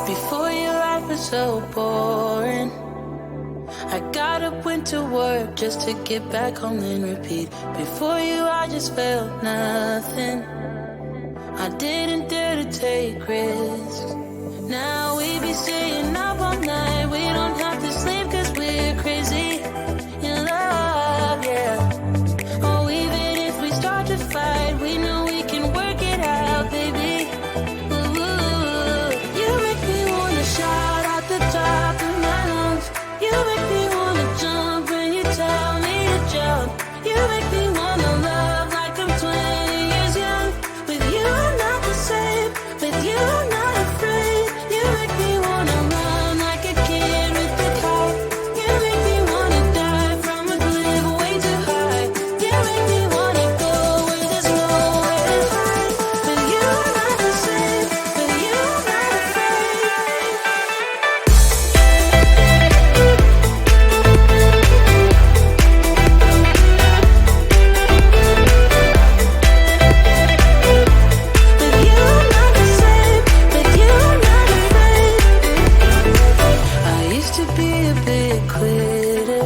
Before your life was so boring, I got up, went to work just to get back home and repeat. Before you I just felt nothing, I didn't dare to take risks. Now we be staying up all night, we don't have to sleep cause we're crazy in love, yeah. Oh, even if we start to fight, we know we can work it out, baby. Ooh, you make me wanna shout out the top of my lungs. You make me wanna jump when you tell me to jump. You make me wanna love like I'm 20 years young. With you I'm not the same, with you I'm not afraid. You make me wanna run like a kid with the kite. You make me wanna die from a cliff way too high. You make me wanna go where there's nowhere to hide. With you I'm not the same, with you I'm not afraid. With you I'm not the same, with you I'm not afraid. I used to be a big quitter,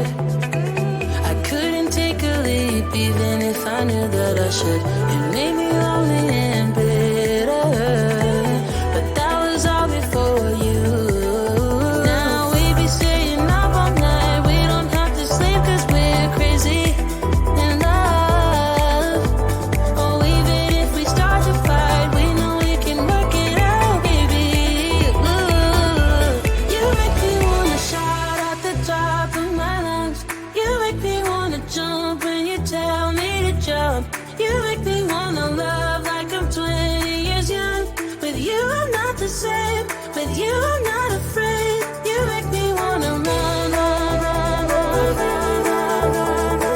I couldn't take a leap even if I knew that I should. It made me lonely and bitter, but that was all before you. Now we be staying up all night, we don't have to sleep cause we're crazy in love. Oh, even if we start to fight, we know we can work it out, baby. Ooh, you make me wanna shout out the top of my lungs. You make me wanna jump when you tell me to jump. You make me wanna love like I'm 20 years young. With you I'm not the same, with you I'm not afraid. You make me wanna run, run, run, run, run, run, run, run,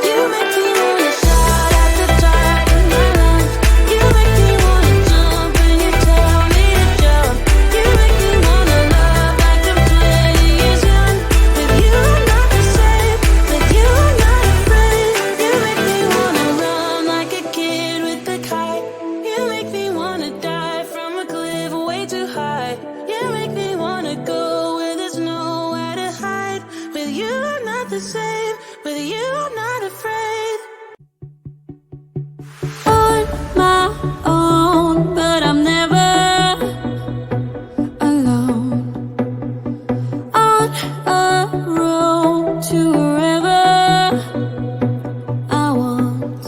You make me wanna shout out the top of my lungs. You make me wanna jump when you tell me to jump. You make me wanna love like I'm 20 years young. With you I'm not the same, with you I'm not afraid. You make me wanna run like a kid with the kite. You make me wanna die from a cliff way too high. You make me wanna go where there's nowhere to hide. With you I'm not the same, with you I'm not afraid. On my own, but I'm never alone. On a road to wherever I want.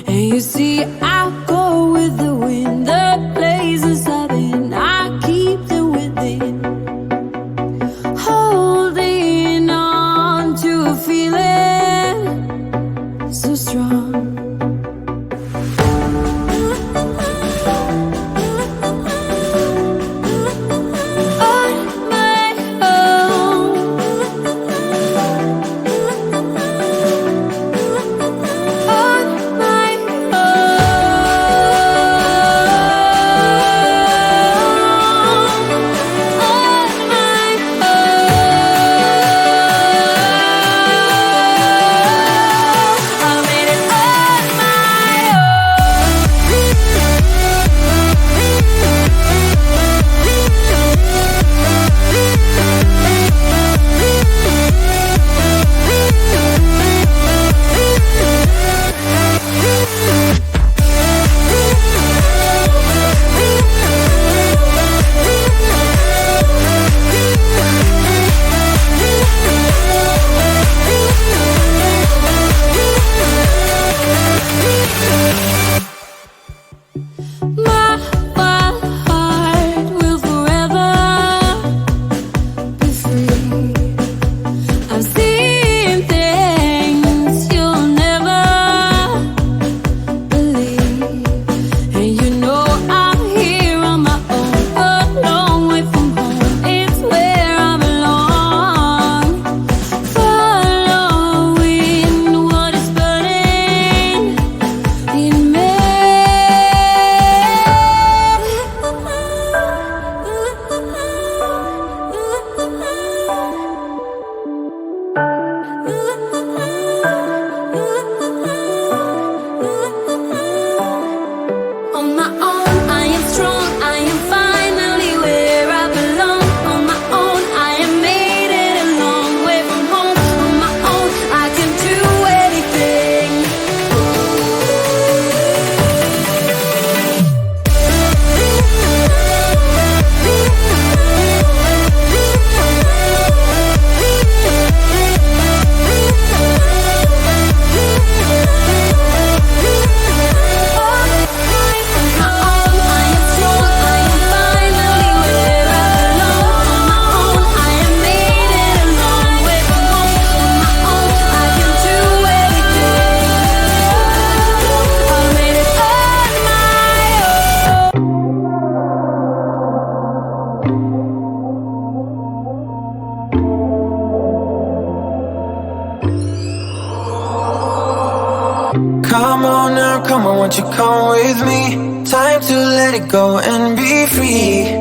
And you see, I go with the wind, the places I've been, I keep them within. Holding on to a feeling Come on now, come on, won't you come with me? Time to let it go and be free.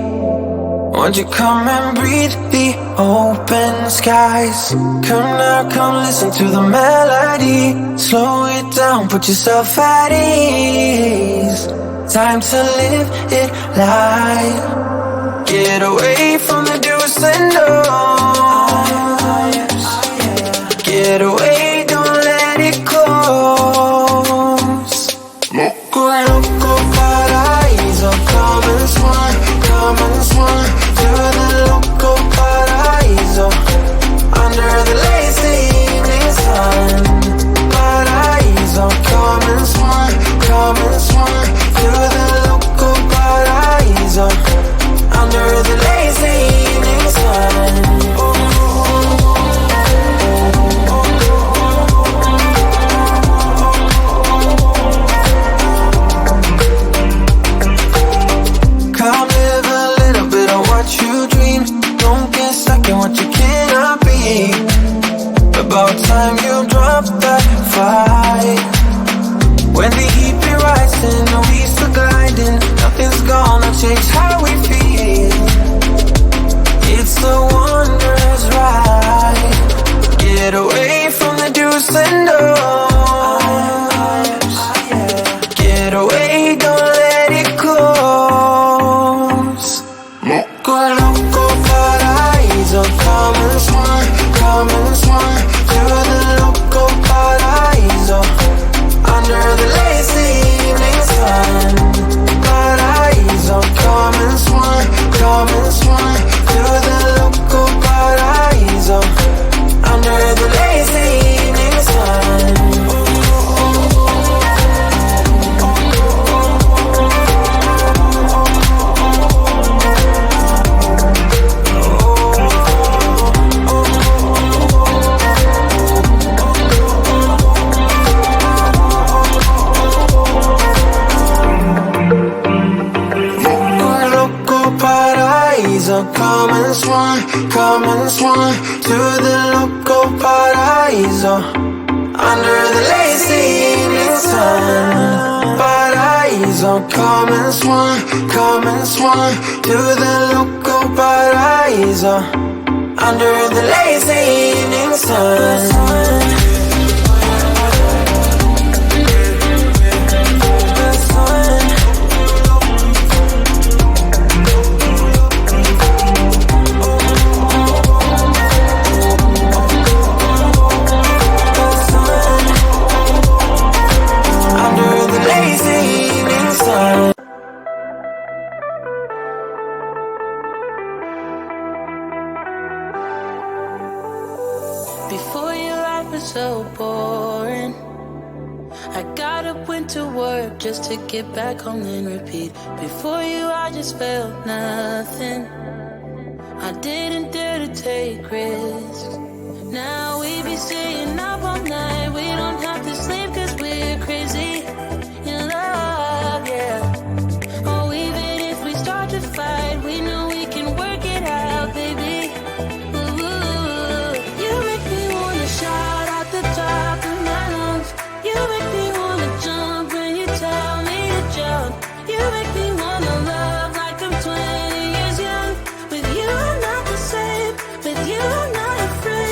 Won't you come and breathe the open skies? Come now, come listen to the melody. Slow it down, put yourself at ease. Time to live it live. Get away from the do's and don'ts. Get away, don't let it close. Loco, loco, paraíso. Come and swan, come and swan to the loco paraíso. Under the lazy evening sun. Paraíso, come and swan to the loco paraíso. Under the lazy evening sun. Come live a little bit of what you dream. Don't get stuck in what you cannot be. About time you drop that fight. When the heat be rising, the weeds are gliding. Nothing's gonna change how we feel. It's a wondrous ride. Get away from the do's and don'ts. Get away, don't let it close. Loco, loco, paraíso. Come and swan to the loco paraíso. Under the lazy evening sun. Paraíso, come and swan to the loco paraíso. Under the lazy evening sun. Come and swan to the loco paraíso. Under the lazy evening sun. Paraíso, come and swan to the loco paraíso. Under the lazy evening sun. Before your life was so boring, I got up, went to work just to get back home and repeat. Before you I just felt nothing. I didn't dare to take risks. Now we be staying up all night. We don't have to sleep cause we're crazy in love, yeah. Oh, even if we start to fight, we know we can work it out, baby. Shout out the top of my lungs. You make me wanna jump when you tell me to jump. You make me wanna love like I'm 20 years young. With you I'm not the same. With you I'm not afraid.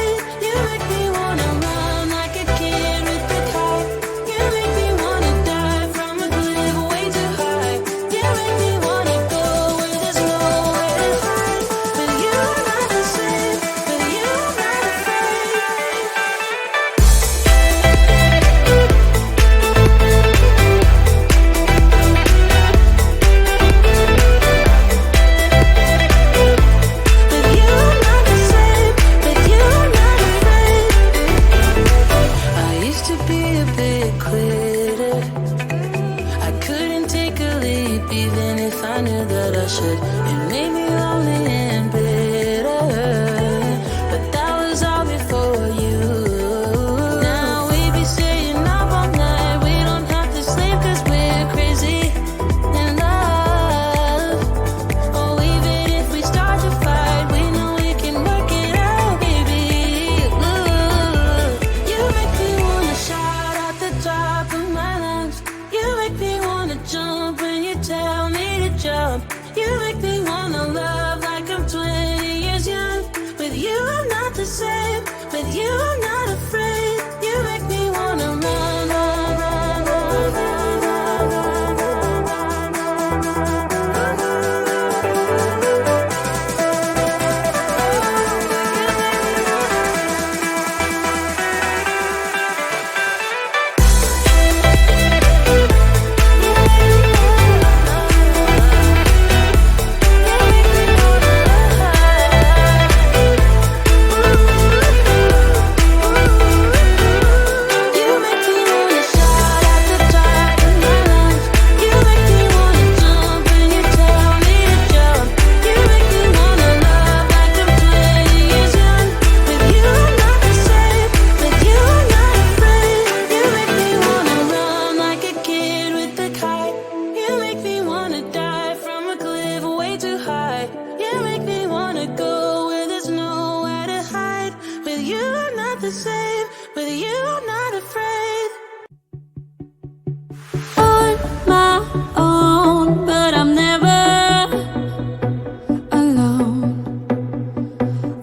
With you, I'm not afraid. You make me wanna run, run, run, run, run, run, run, You make me wanna shout at the top of my lungs. You make me wanna jump when you tell me to jump. You make me wanna love like I'm 20 years young. With you, I'm not the same. With you, I'm not afraid. You make me wanna run like a kid with a kite. You make me wanna dive from a cliff way too high. You make me wanna go where there's nowhere to hide. With you, I'm not the same. With you, I'm not afraid. On my own, but I'm never alone.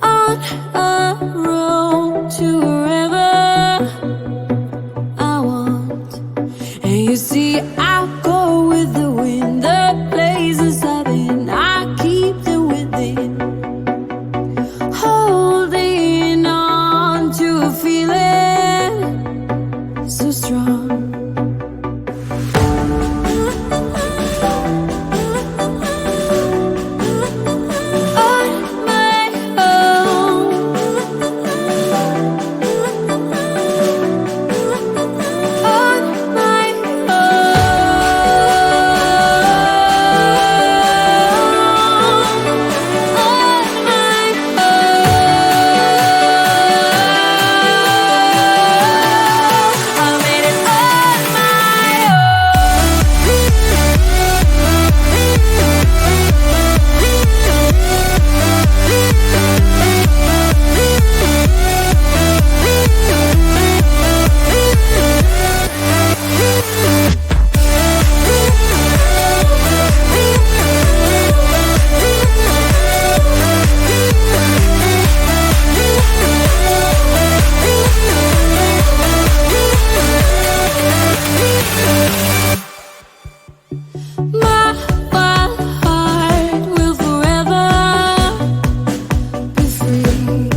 On a road to wherever I want. And you see, I go with the wind, the places I've been, I keep them within. Holding on to a feeling so strong. On my own, on my I made it on my My wild heart will forever be free.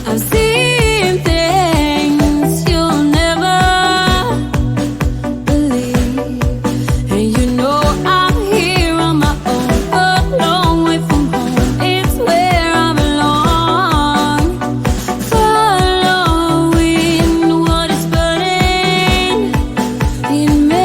I've seen things you'll never believe. And you know I'm here on my own, a long way from home. It's where I belong. Following what is burning in me.